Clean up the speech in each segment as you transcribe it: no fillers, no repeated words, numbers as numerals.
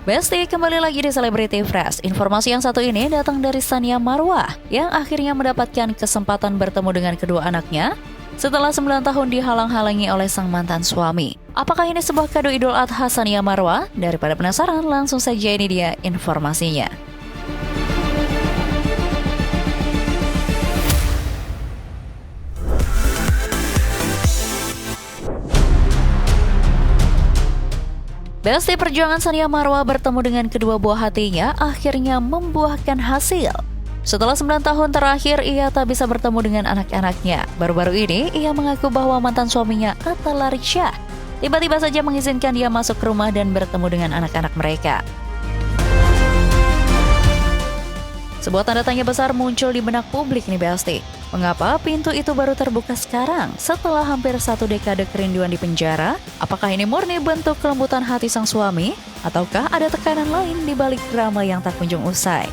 Besti, kembali lagi di Celebrity Fresh. Informasi yang satu ini datang dari Tsania Marwah yang akhirnya mendapatkan kesempatan bertemu dengan kedua anaknya setelah 9 tahun dihalang-halangi oleh sang mantan suami. Apakah ini sebuah kado Idul Adha Tsania Marwah? Daripada penasaran, langsung saja ini dia informasinya. Besti, perjuangan Tsania Marwah bertemu dengan kedua buah hatinya akhirnya membuahkan hasil. Setelah 9 tahun terakhir, ia tak bisa bertemu dengan anak-anaknya. Baru-baru ini, ia mengaku bahwa mantan suaminya, Atta Larisya, tiba-tiba saja mengizinkan dia masuk ke rumah dan bertemu dengan anak-anak mereka. Sebuah tanda tanya besar muncul di benak publik nih Besti. Mengapa pintu itu baru terbuka sekarang setelah hampir 1 dekade kerinduan di penjara? Apakah ini murni bentuk kelembutan hati sang suami? Ataukah ada tekanan lain di balik drama yang tak kunjung usai?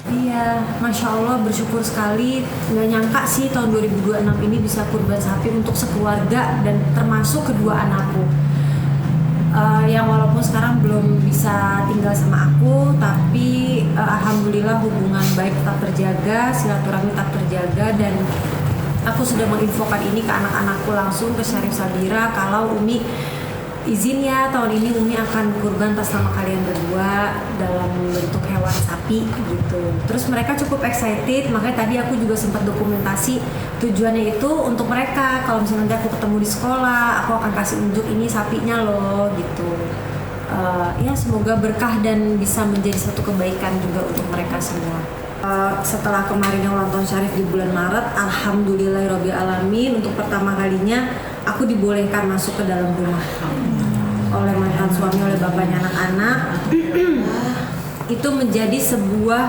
Iya, Masya Allah bersyukur sekali. Nggak nyangka sih tahun 2026 ini bisa kurban sapi untuk sekeluarga dan termasuk kedua anakku. Yang walaupun sekarang belum bisa tinggal sama aku, tapi alhamdulillah hubungan baik tetap terjaga, silaturahmi tetap terjaga, dan aku sudah menginfokan ini ke anak-anakku langsung, ke Syarif Sabira, kalau Umi izin ya tahun ini Umi akan kurban atas nama kalian berdua dalam bentuk hewan sapi gitu. Terus mereka cukup excited, makanya tadi aku juga sempat dokumentasi tujuannya itu untuk mereka. Kalau misalnya nanti aku ketemu di sekolah, aku akan kasih unjuk ini sapinya loh gitu. Ya semoga berkah dan bisa menjadi satu kebaikan juga untuk mereka semua. Setelah kemarin ulang tahun Syarif di bulan Maret, alhamdulillahirabbil alamin, untuk pertama kalinya aku dibolehkan masuk ke dalam rumah oleh mantan suami, oleh bapaknya anak-anak. Itu menjadi sebuah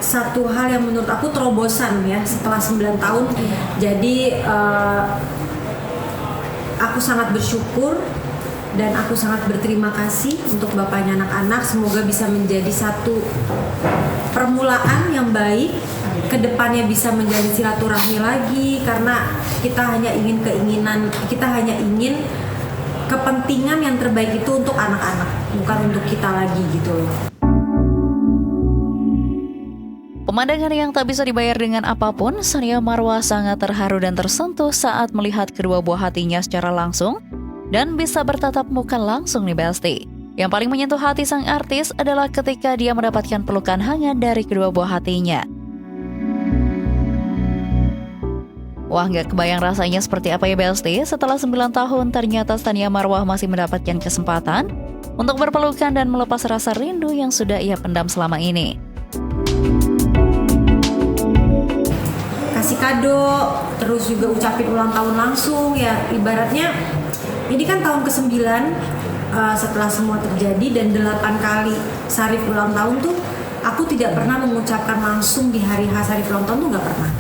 satu hal yang menurut aku terobosan ya setelah 9 tahun. Jadi aku sangat bersyukur dan aku sangat berterima kasih untuk bapaknya anak-anak. Semoga bisa menjadi satu permulaan yang baik, kedepannya bisa menjadi silaturahmi lagi, karena kita hanya ingin kepentingan yang terbaik itu untuk anak-anak, bukan untuk kita lagi gitu loh. Pemandangan yang tak bisa dibayar dengan apapun, Tsania Marwah sangat terharu dan tersentuh saat melihat kedua buah hatinya secara langsung dan bisa bertatap muka langsung nih Besti. Yang paling menyentuh hati sang artis adalah ketika dia mendapatkan pelukan hangat dari kedua buah hatinya. Wah, gak kebayang rasanya seperti apa ya Besti. Setelah 9 tahun, ternyata Tsania Marwah masih mendapatkan kesempatan untuk berpelukan dan melepas rasa rindu yang sudah ia pendam selama ini. Kasih kado, terus juga ucapin ulang tahun langsung ya. Ibaratnya ini kan tahun ke-9 setelah semua terjadi, dan 8 kali Syarif ulang tahun tuh aku tidak pernah mengucapkan langsung di hari Syarif ulang tahun tuh gak pernah.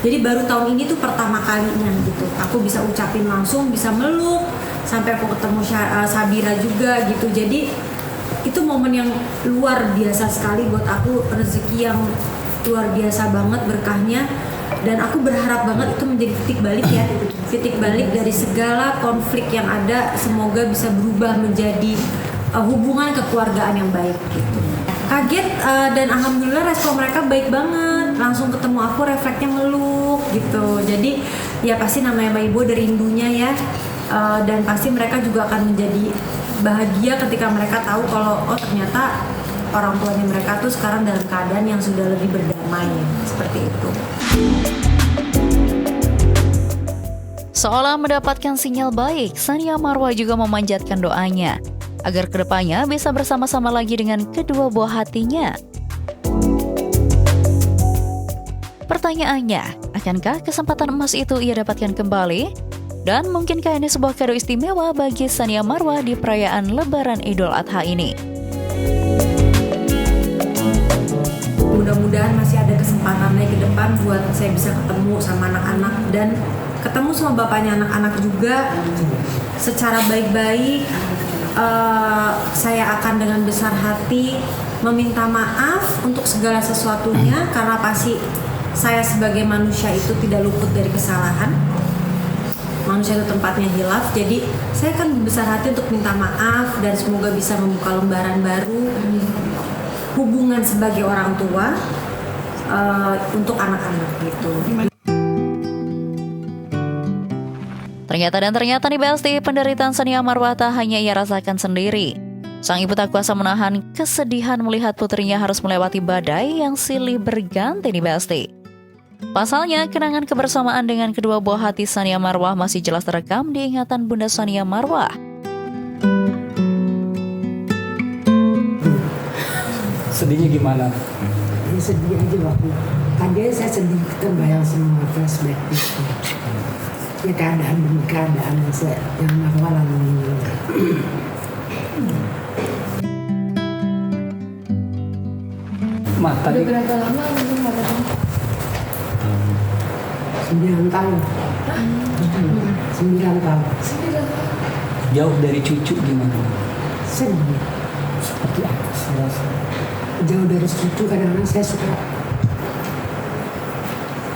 Jadi baru tahun ini tuh pertama kalinya gitu. Aku bisa ucapin langsung, bisa meluk, sampai aku ketemu Sabira juga gitu. Jadi itu momen yang luar biasa sekali buat aku, rezeki yang luar biasa banget berkahnya. Dan aku berharap banget itu menjadi titik balik ya. Titik balik dari segala konflik yang ada, semoga bisa berubah menjadi hubungan kekeluargaan yang baik gitu. Kaget dan alhamdulillah respon mereka baik banget. Langsung ketemu aku, refleksnya meluk gitu. Jadi ya pasti namanya Mbak Ibu dari rindunya ya. Dan pasti mereka juga akan menjadi bahagia ketika mereka tahu kalau ternyata orang tuanya mereka tuh sekarang dalam keadaan yang sudah lebih berdamai, seperti itu. Seolah mendapatkan sinyal baik, Tsania Marwah juga memanjatkan doanya agar kedepannya bisa bersama-sama lagi dengan kedua buah hatinya. Pertanyaannya, akankah kesempatan emas itu ia dapatkan kembali? Dan mungkinkah ini sebuah kado istimewa bagi Tsania Marwah di perayaan Lebaran Idul Adha ini? Mudah-mudahan masih ada kesempatan lagi ke depan buat saya bisa ketemu sama anak-anak dan ketemu sama bapaknya anak-anak juga secara baik-baik. Saya akan dengan besar hati meminta maaf untuk segala sesuatunya, karena pasti saya sebagai manusia itu tidak luput dari kesalahan. manusia itu tempatnya hilaf. Jadi saya kan besar hati untuk minta maaf dan semoga bisa membuka lembaran baru hubungan sebagai orang tua untuk anak-anak gitu. Ternyata nih Besti, penderitaan Sania Marwah tak hanya ia rasakan sendiri. Sang ibu tak kuasa menahan kesedihan melihat putrinya harus melewati badai yang silih berganti nih Besti. Pasalnya, kenangan kebersamaan dengan kedua buah hati Sania Marwah masih jelas terekam di ingatan Bunda Sania Marwah. Sedihnya gimana? Ya, sedih aja waktu tadi saya sedih terbayang semua flashback itu. Ya keadaan demi keadaan yang Marwah lalui. Tadi Udah berapa lama mungkin nggak ketemu? 9 tahun. 9 tahun. jauh dari cucu gimana? Sedih. Seperti apa sih rasanya? Jauh dari cucu kadang-kadang saya suka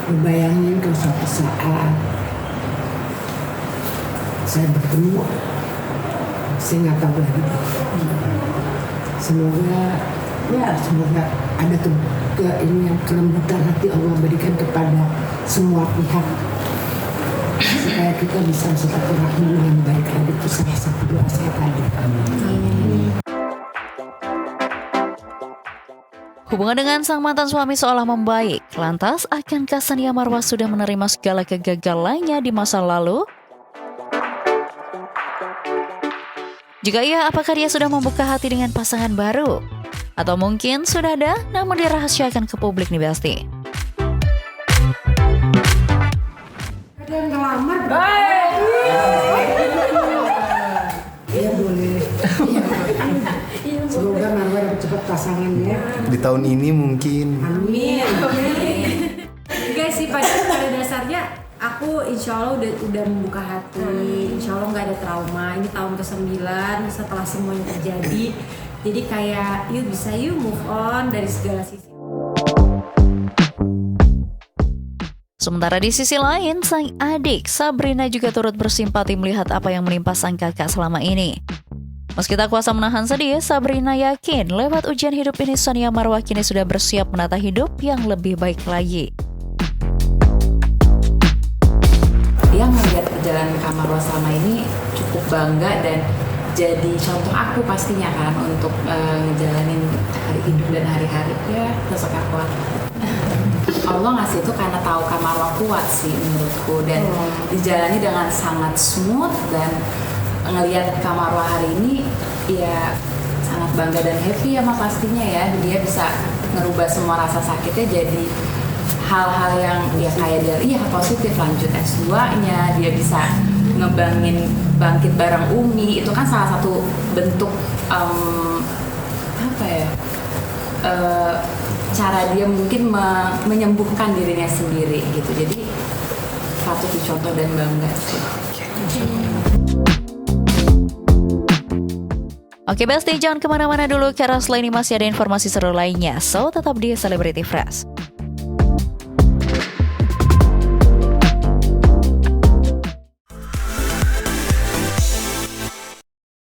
membayangin kalau suatu saat saya bertemu, saya nggak tahu lagi. Semoga ada kelembutan hati Allah berikan kepada semua pihak supaya kita bisa silaturahmi dengan baik lagi. Itu salah satu doa saya tadi. Hubungan dengan sang mantan suami seolah membaik. Lantas, akankah Sania Marwah sudah menerima segala kegagalannya di masa lalu? Jika iya, apakah dia sudah membuka hati dengan pasangan baru? Atau mungkin sudah ada, namun dirahasiakan ke publik nih Besti. Ada yang ngelamar? Iya boleh. Semoga Marwah dapat cepat pasangannya. Di tahun ini mungkin. Amin. Guys sih pada dasarnya aku insya Allah udah membuka hati, insya Allah nggak ada trauma. Ini tahun ke-9 setelah semuanya terjadi. Jadi kayak yuk move on dari segala sisi. Sementara di sisi lain, sang adik Sabrina juga turut bersimpati melihat apa yang menimpa sang kakak selama ini. Meski tak kuasa menahan sedih, Sabrina yakin lewat ujian hidup ini Sania Marwah kini sudah bersiap menata hidup yang lebih baik lagi. Dia melihat perjalanan Kak Marwah selama ini cukup bangga dan jadi contoh aku pastinya kan untuk ngejalanin hari hidup dan hari-hari ya sosok yang kuat. Allah ngasih itu karena tahu Kak Marwah kuat sih menurutku dan dijalani dengan sangat smooth dan ngelihat Kak Marwah hari ini ya sangat bangga dan happy ya mah pastinya ya dia bisa ngerubah semua rasa sakitnya jadi hal-hal yang ya kayak dia positif lanjut S2-nya dia bisa bangkit bareng Umi itu kan salah satu bentuk cara dia mungkin menyembuhkan dirinya sendiri gitu jadi patut dicontoh dan bangga sih. Oke Besti, jangan kemana-mana dulu karena selain ini masih ada informasi seru lainnya, so tetap di Celebrity Fresh.